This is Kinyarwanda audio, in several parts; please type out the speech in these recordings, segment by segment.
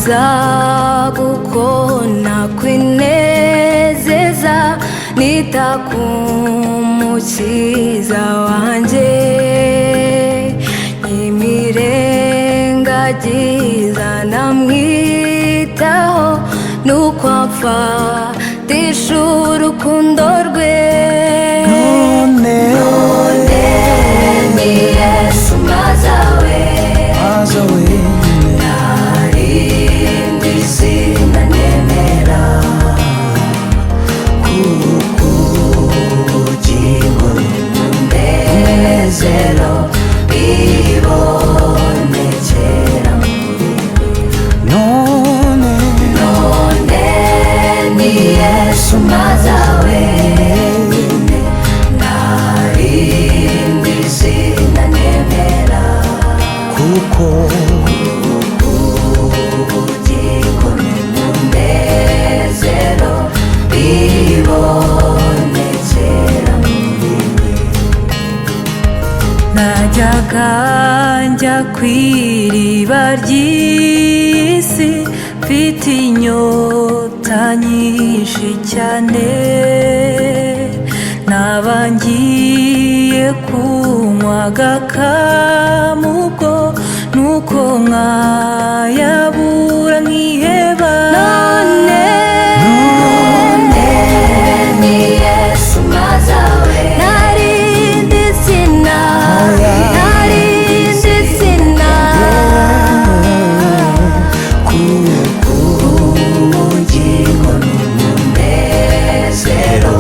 nifuza gukona kwinezeza nita ku mukiza wanje imirengagiza namwitaho nuko amfatisha urukundo rwe none ni Yesu mazawe narindi zina nemera kuko ubugingo n'umunezero bibonekera muri none ni Yesu mazawe narindi zina nemera kuko ubugingo n'umunezero bibonekera muri we. Najyaga njya kw'iriba ry'isi mfite inyota nyinshi cyane, naba ngiye kunywa agakamugo nuko nkayabura nkiheba. None ni Yesu mazawe narindi zina ubugingo n'umunezero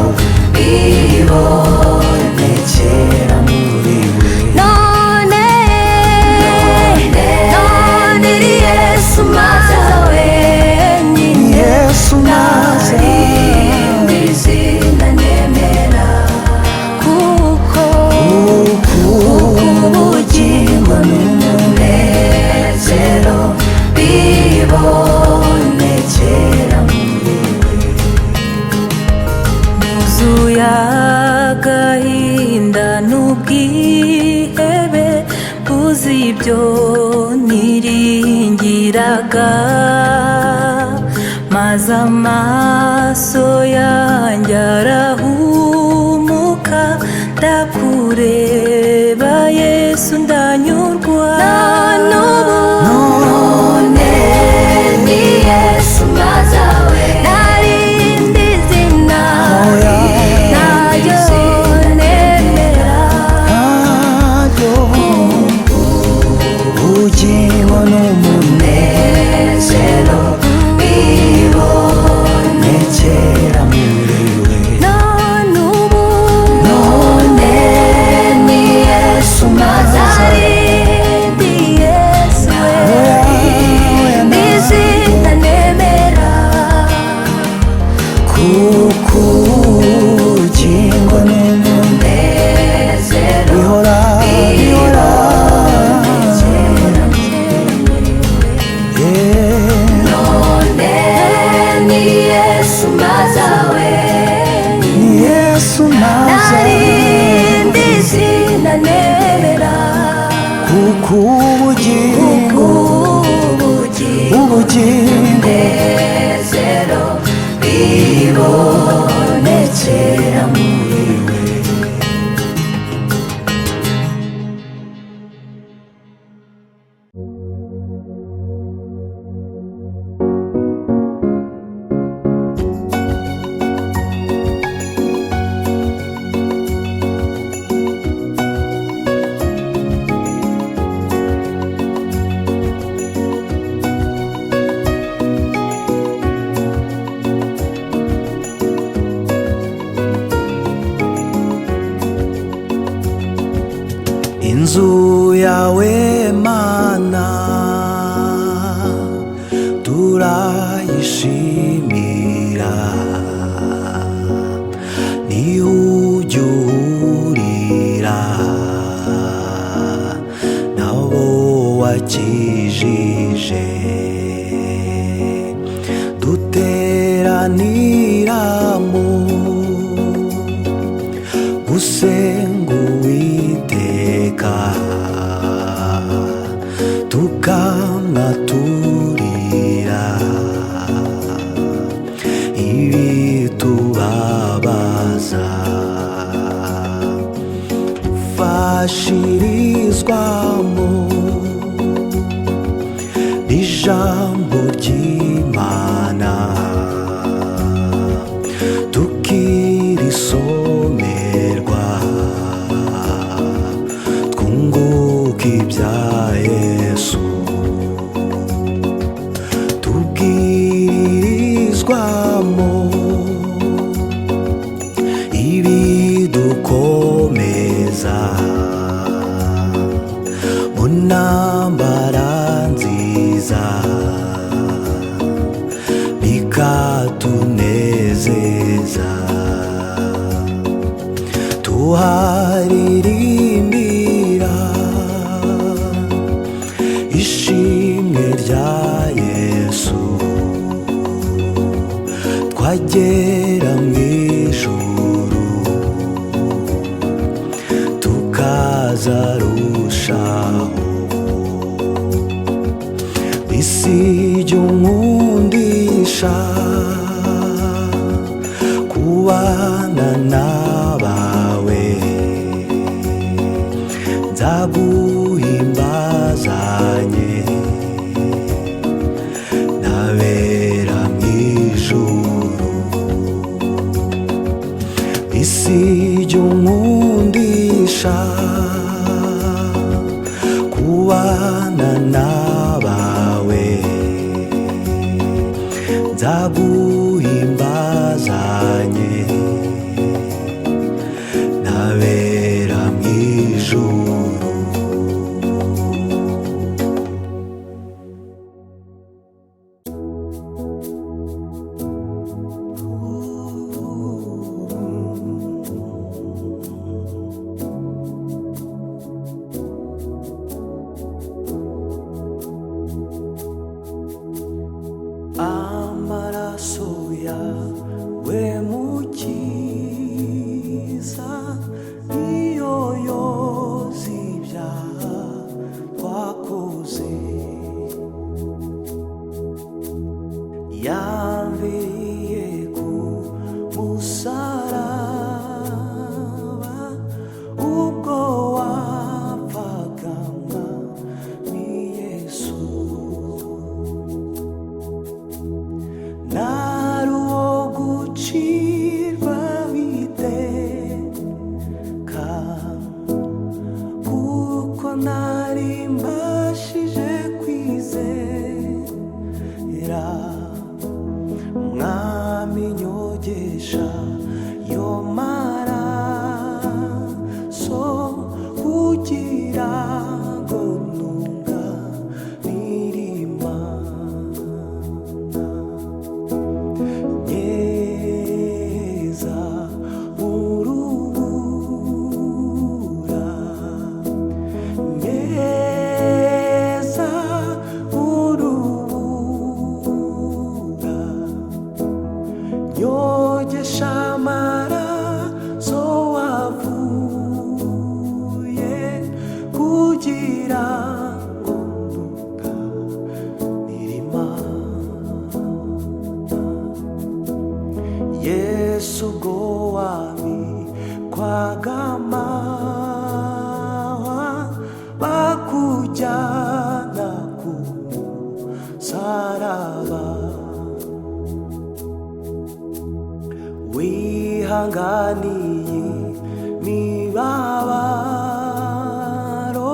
bibonekera muri we. None ni Yesu mazawe narindi zina nemera kuko ubugingo n'umunezero bibonekera muri we. Nuzuye agahinda n'ubwihebe mbuze ibyo niringiraga, maze amaso yanjye arahumuka ndakureba Yesu ndanyurwa. None ni Yesu mazawe narindi zina naryo nemera ubugingo n'umunezero bibonekera muri we. None ni Yesu mazawe n'izina nemera kuko ubugingo n'umunezero bibonekera muri we. None ni Yesu mazawe narindi zina nemera kuko ubugingo n'umunezero bibonekera muri we. Inzu yawe Mana turayishimira, niho ujya uhurira nabo wakijije, duteraniramo gusenga Uwiteka tukamwaturira tuzashirizwamo ijambo ry'Imana tukirisomerwa twunguka ibya Yesu tubwirizwamo ibidukomeza mu ntambara nziza bikatunezeza tuharirimbira ishimwe rya Yesu twagera mu ijuru tukazarushaho isi ry'umwundisha kubana n'abawe nzaguhimbazanye nabera mu ijuru isi ry'umwundisha kubana n'abawe nzaguhimbazanye nabera mu ijuru. Amaraso yawe mukiza niyo yoza ibyaha twakoze yamviriye ku musaraba ubwo wapfaga mwami Yesu nari uwo gucirwa iteka kuko nari mbashije kwizera mwami nyogesha yo maraso kugira ngo ntunganire Imana nyeza urubura nyeza urubura nyogesha amaraso wavuye kugira ngo ntunganire Imana Yesu ubwo wabikwaga amahwa bakujyana ku musaraba wihanganiye imibabaro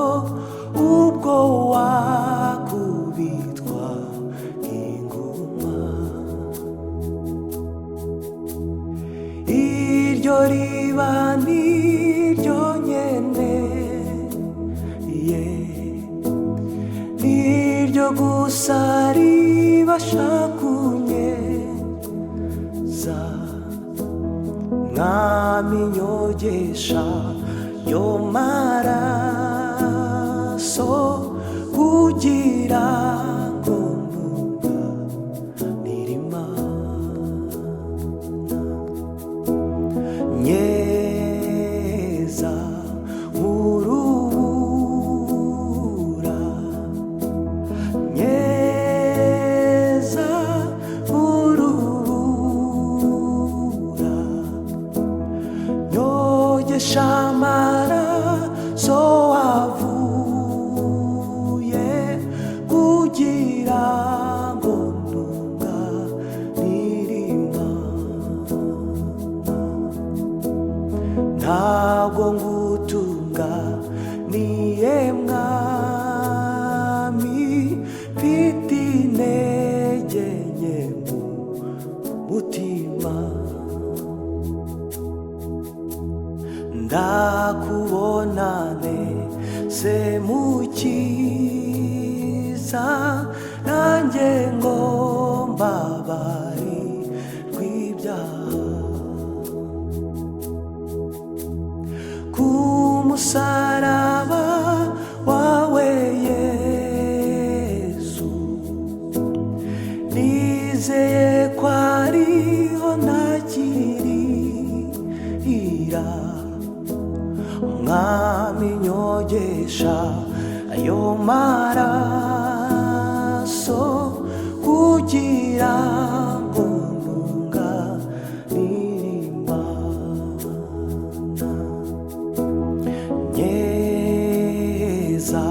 ubwo wakubitwa inguma iryo riba niryo nyene niryo gusa ribasha kunyeza mwami nyogesha yo maraso kugira ngo ntunganire Imana nyeza urubura nyeza urubura nyogesha amaraso niye mwami mfite intege nke mu mutima ndakubonane se mukiza nanjye ngo mbabarirwe ibyaha ku musaraba wawe Yesu nizeye ko ariho ntakirira mwami nyogesha ayo maraso kugira ngo ntunganire Imana nyeza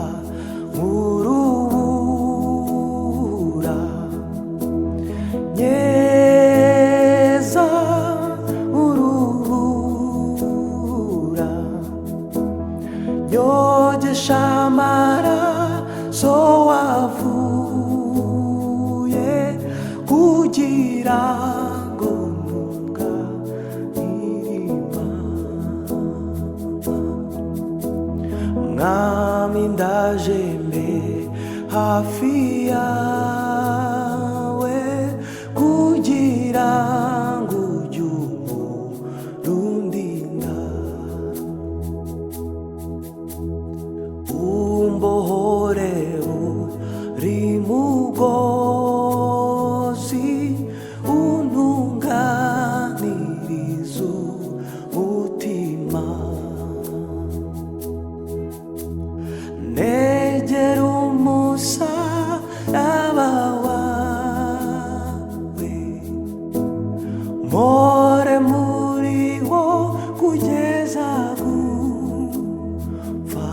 nk'urubura nyeza nk'urubura nyogesha amaraso wavuye kugira ngo ntunganire Imana mwami ndaje mbere hafi yawe kugira ngo ujye umurundinda umbohore uri mugozi untunganiriza umutima negera umusaraba wawe mpore muri wo kugeza gupfa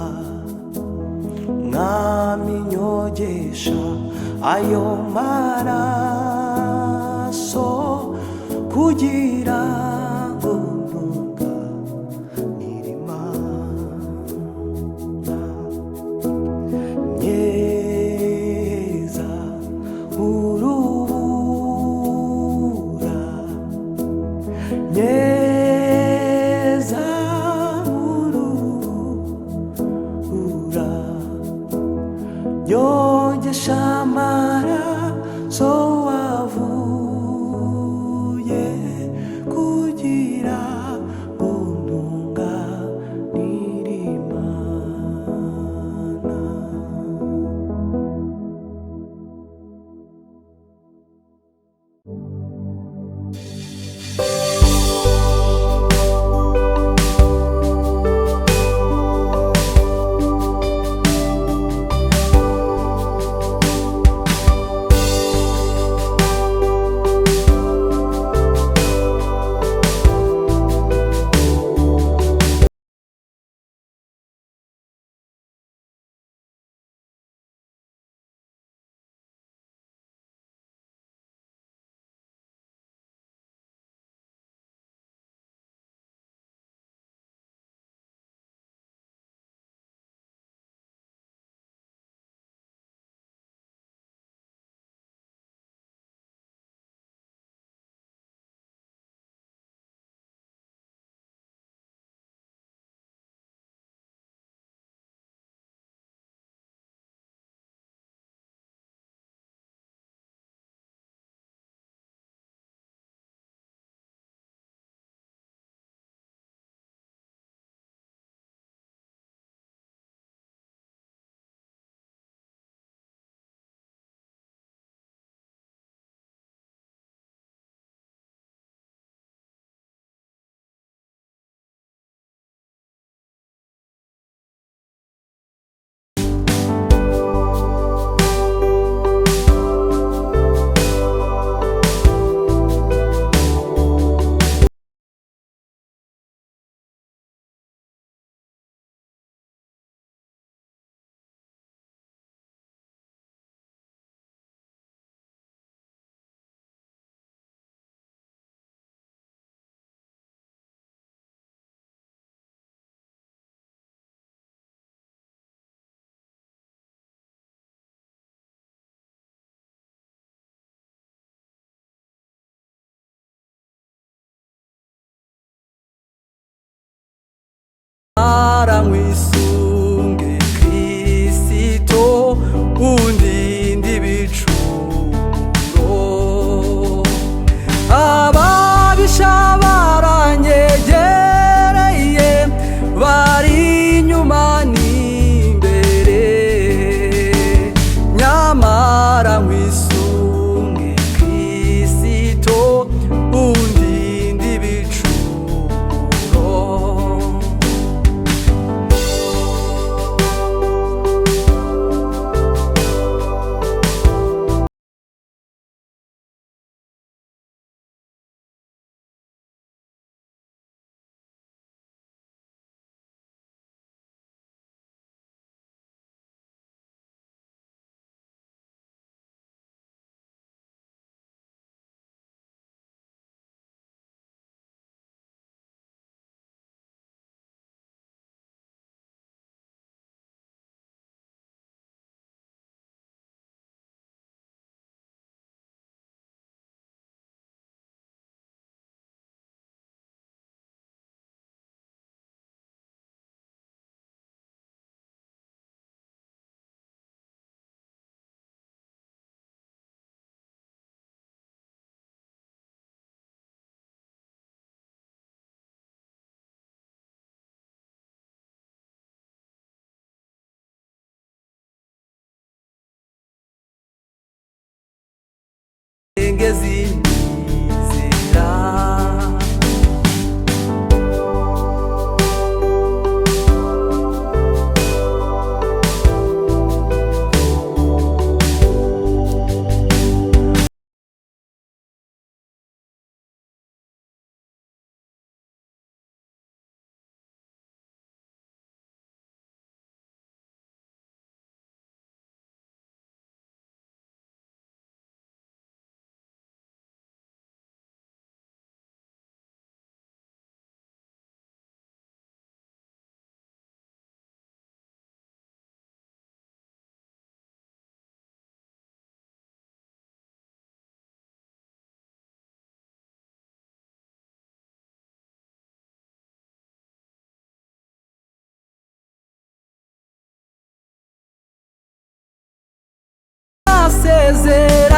mwami nyogesha ayo maraso kugira ngo ntunganire Imana nyeza nk'urubura nyeza nk'urubura nyogesha amaraso wavuye kugira ngo ntunganire Imana nkwisunge Kristo undinde ibicumuro ababisha baranyegereye bari inyuma n'imbere nyamara nkwisunge Kristo undinde ibicumuro zinizera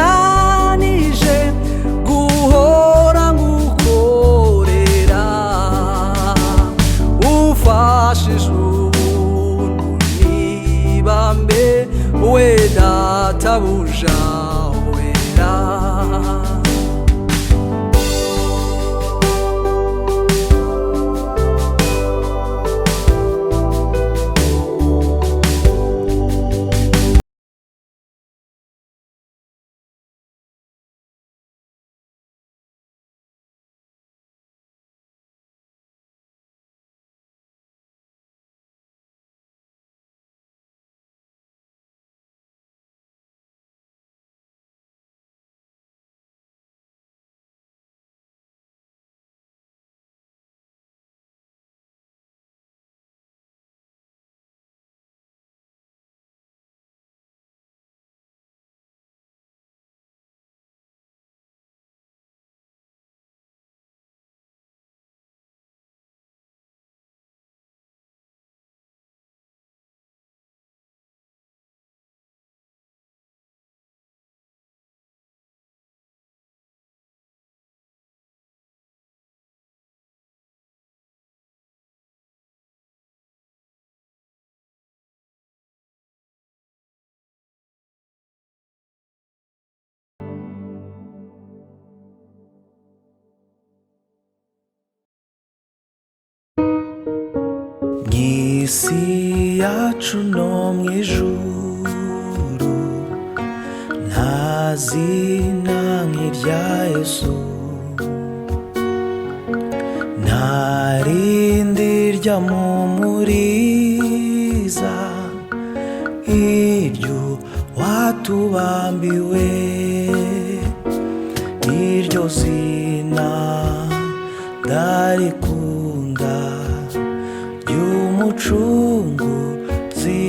nasezeranije guhora ngukorera ufashije ubuntu nibambe we databuja wera mw'isi yacu no mw'ijuru nta zina nk'irya Yesu nta rindi ryamumuriza iryo watubambiwe iryo zina ndarikunda ry'umucunguzi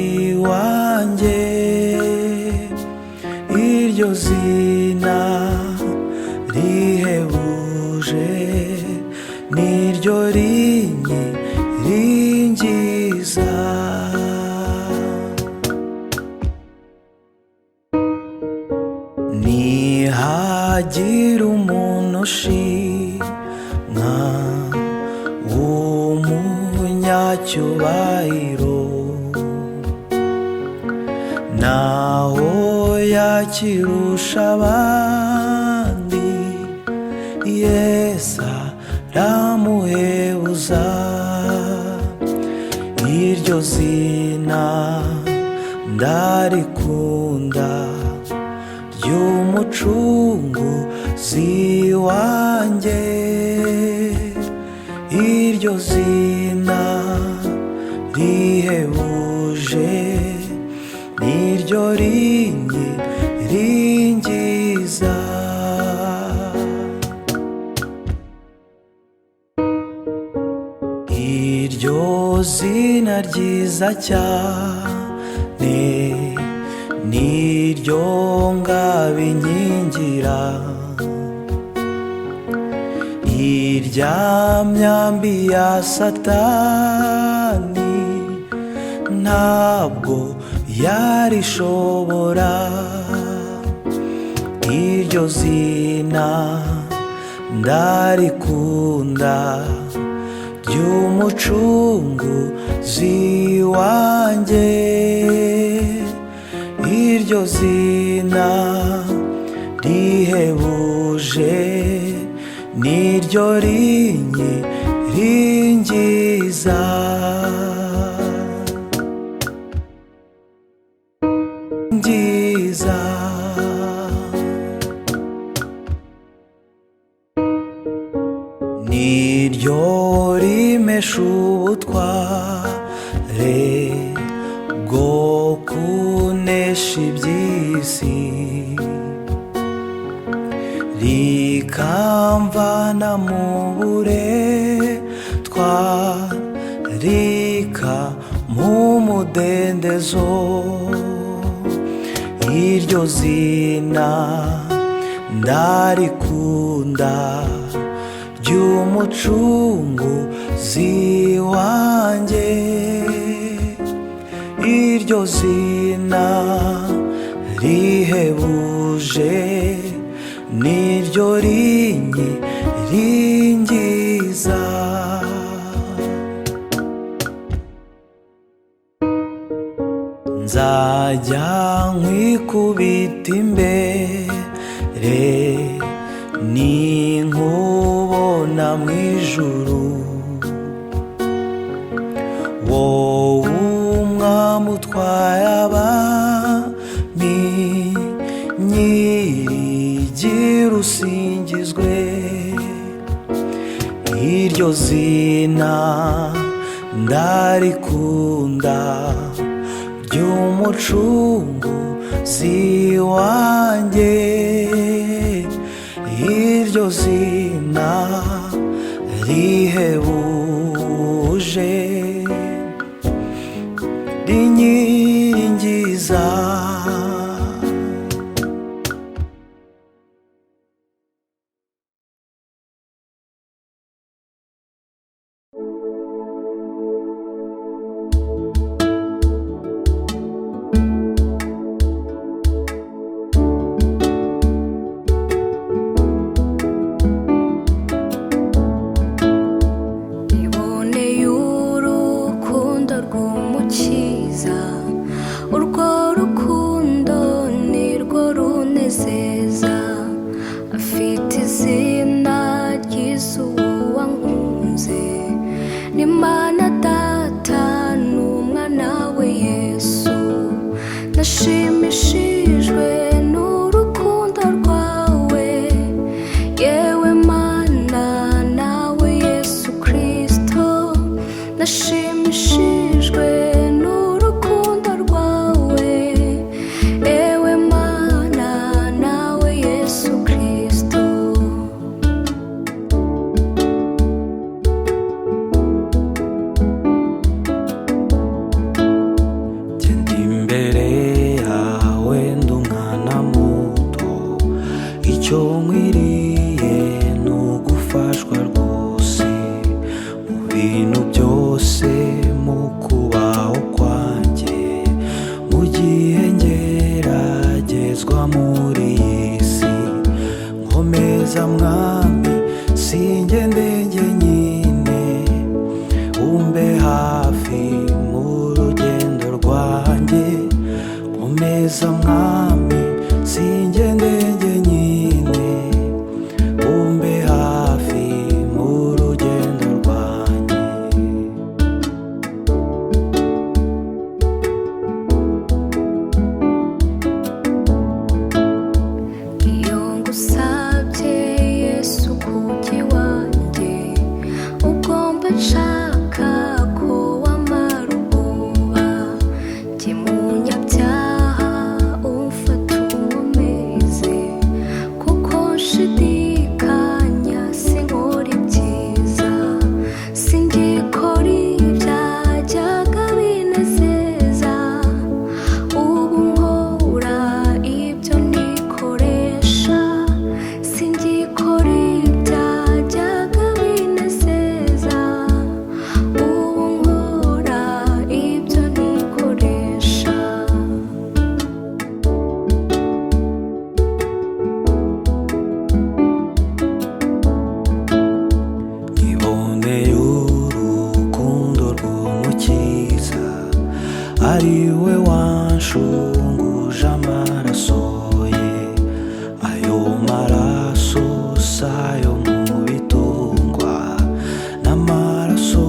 wanjye iryo zina rihebuje niryo rinyiringiza umushimwa w'umunyacyubahiro, naho yakirusha abandi Yesu aramuhebuza. Iryo zina ndarikunda ry'umucunguzi wanjye, iryo zina rihebuje niryo ringiringiza. Iryo zina ryiza cyane niryo ngabinkingira, irya myambi ya Satani ntabwo yarishobora. Iryo zina ndarikunda ry'umucunguzi wanjye, iryo zina rihebuje niryo ringiringiza. Niryo rimesha ubutware bwo kunesha iby'isi, rikamvana mu buretwa, rikamu umudendezo. Iryo zina ndarikunda ry'umucunguzi wanjye, iryo zina rihebuje niryo ringiringiza. Nzajya nkwikubita imbere ninkubona mu ijuru, wowe umwami utwaye abami, nyirigira usingizwe. Iryo zina ndarikunda ry'umucunguzi wanjye, iryo zina rihebuje rinyiringiza. Afite izina ryiza uwankunze, n'Imana Data n'Umwana we Yesu. Nashimishijwe n'urukundo rwawe, yewe Mana nawe Yesu Kristo. Nashimishijwe n'urukundo neza mwami singendenge nyine umbe hafi mu rugendo rwanjye iyo ngusabye Yesu kujya iwanjye ugomba nshaka ko wamara ubwoba jye munyabyaha umfata unkomeze kuko nshidikanya sinkora ibyiza singikora ibyajyaga binezeza ubu nkora ibyo nikoresha singikora ibyajyaga binezeza ubu nkora ibyo nikoresha iboneye urukundo rw'umukiza ari we wanshunguje amaraso ye ayo maraso sayo mu bitungwa n'amaraso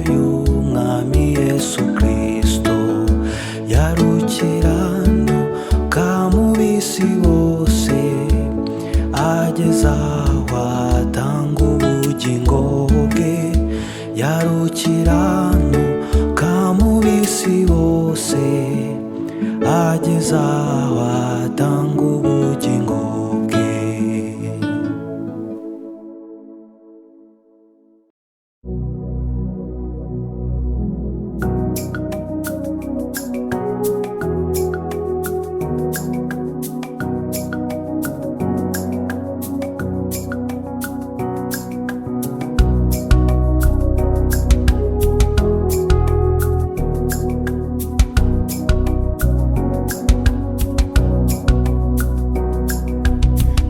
y'umwami Yesu Kristo yarukirano kamubisi bose ageza aho atanga ubugingo bwe yarukirano kamubisi bose ageza aho atanga ubugingo bwe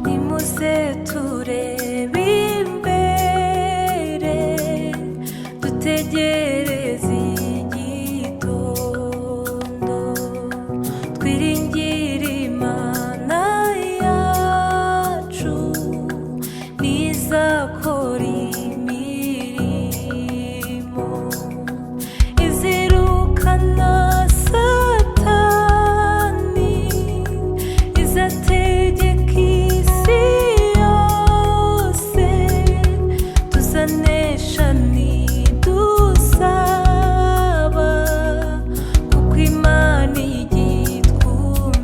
nimuze turebe imbere dutegereze igitondo twiringire Imana yacu nizakora imirimo izirukana Satani izategeka isi yose tuzanesha nidusaba kuko Imana igitwumva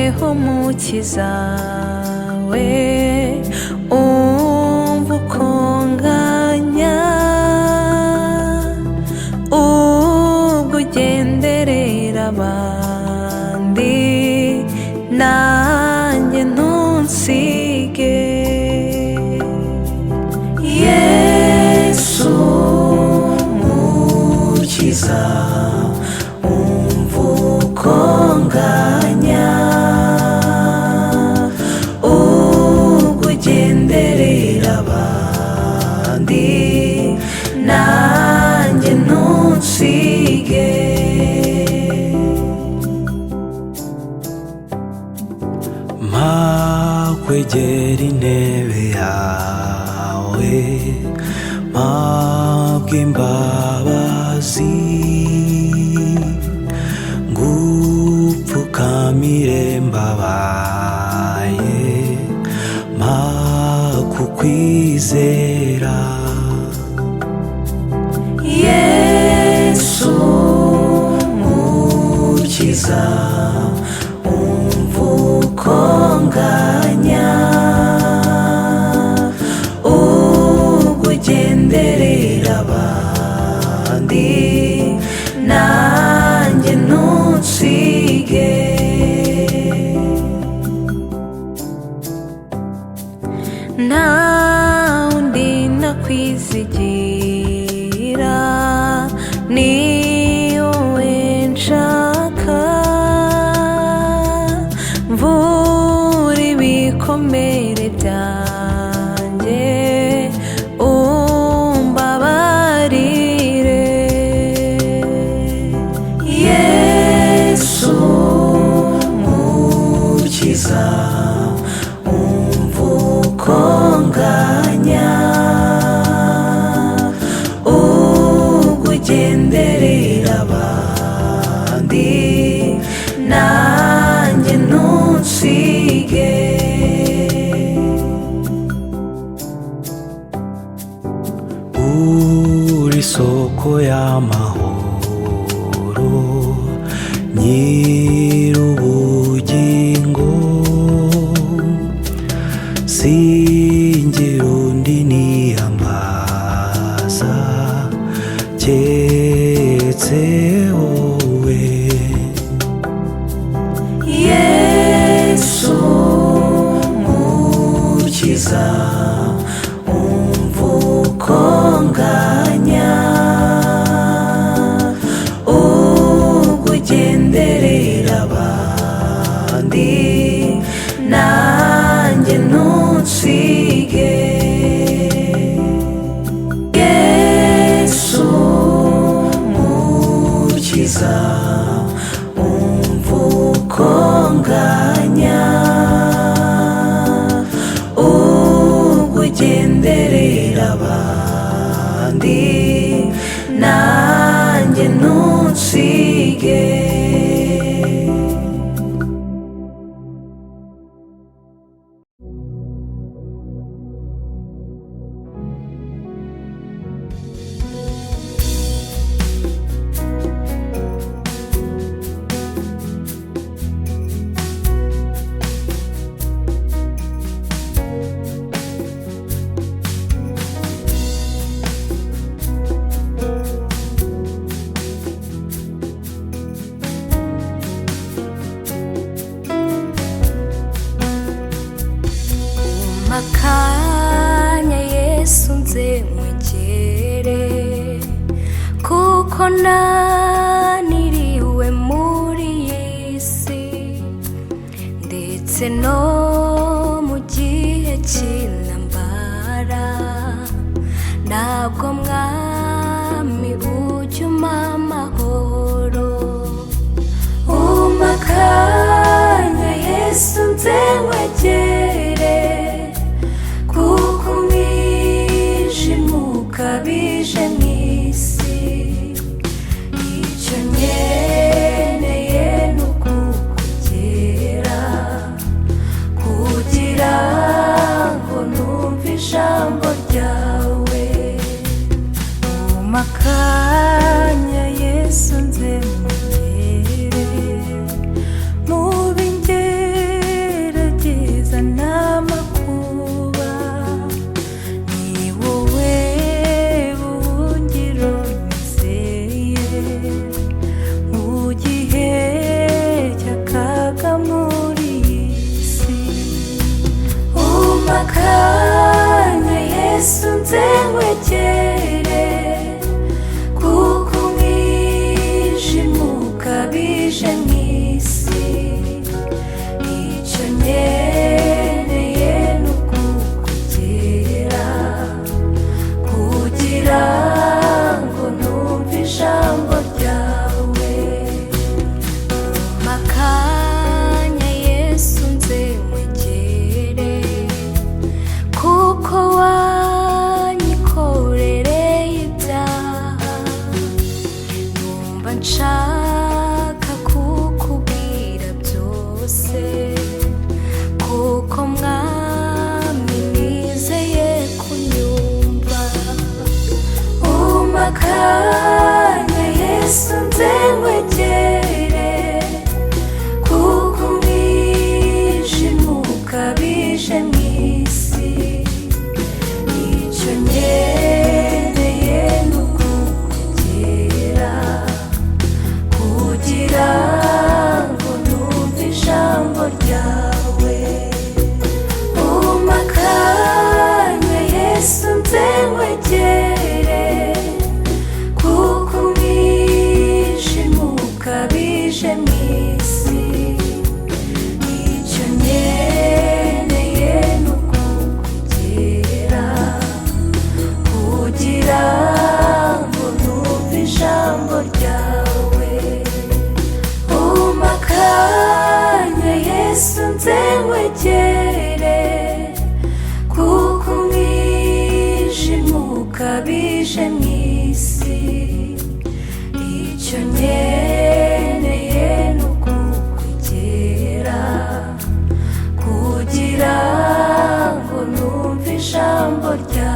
weho mukiza we umva uko nganya ubwo ugenderera abandi nanjye ntunsige Yesu mukiza umva uko nganya ubwo ugenderera abandi nanjye ntunsige kwegera intebe yawe mpabwa imbabazi ngupfukamire mbabaye mpa kukwizera Yesu mukiza umva uko nganya ubwo ugenderera abandi nanjye ntunsige nta wundi nakwizigira ni wowe nshaka mvura ibikomere byanjye umbabarire Yesu mukiza umva uko nganya ubwo ugenderera abandi nanjye ntunsige uri soko y'amahoro nyir'ubugingo singira undi niyambaza keretse wowe Yesu mukiza umva uko nganya ubwo ugenderera abandi nanjye ntunsige Yesu mukiza umva uko nganya ubwo ugenderera abandi nanjye ntunsige akanya Yesu nze nkwegere kuko naniriwe muri iyi si ndetse no mu gihe cy'intambara ntabwo mwami ujya umpa amahoro akanya Yesu nze nkwegere kuko umwijima ukabije mw'isi icyo nkeneye ni ukukugera kugira ngo numve ijambo ryawe akanya Yesu nze nkwegere mu b'ingeri ukabije mu isi. Icyo nkeneye ni ukukugera kugira ngo numve ijambo ryawe. Makanya Yesu nze mwegere, kuko wanyikorereye ibyaha. Numva nshaka kukubwira byose, kuko mwami nizeye kunyumva. Umakanya Yesu nze nkwegere, kuko umwijima ukabije mu isi. Icyo nkeneye ni ukukugera kugira ngo numve ijambo ryawe. Umakanya Yesu nze nkwegere, kuko umwijima ukabije mu isi. Icyo nkeneye ni ukukugera kugira ngo numve ijambo ryawe. Umakanya Yesu nze nkwegere, kuko umwijima ukabije mu isi. Icyo nkeneye ni ukukugera kugira ngo numve ijambo ryawe.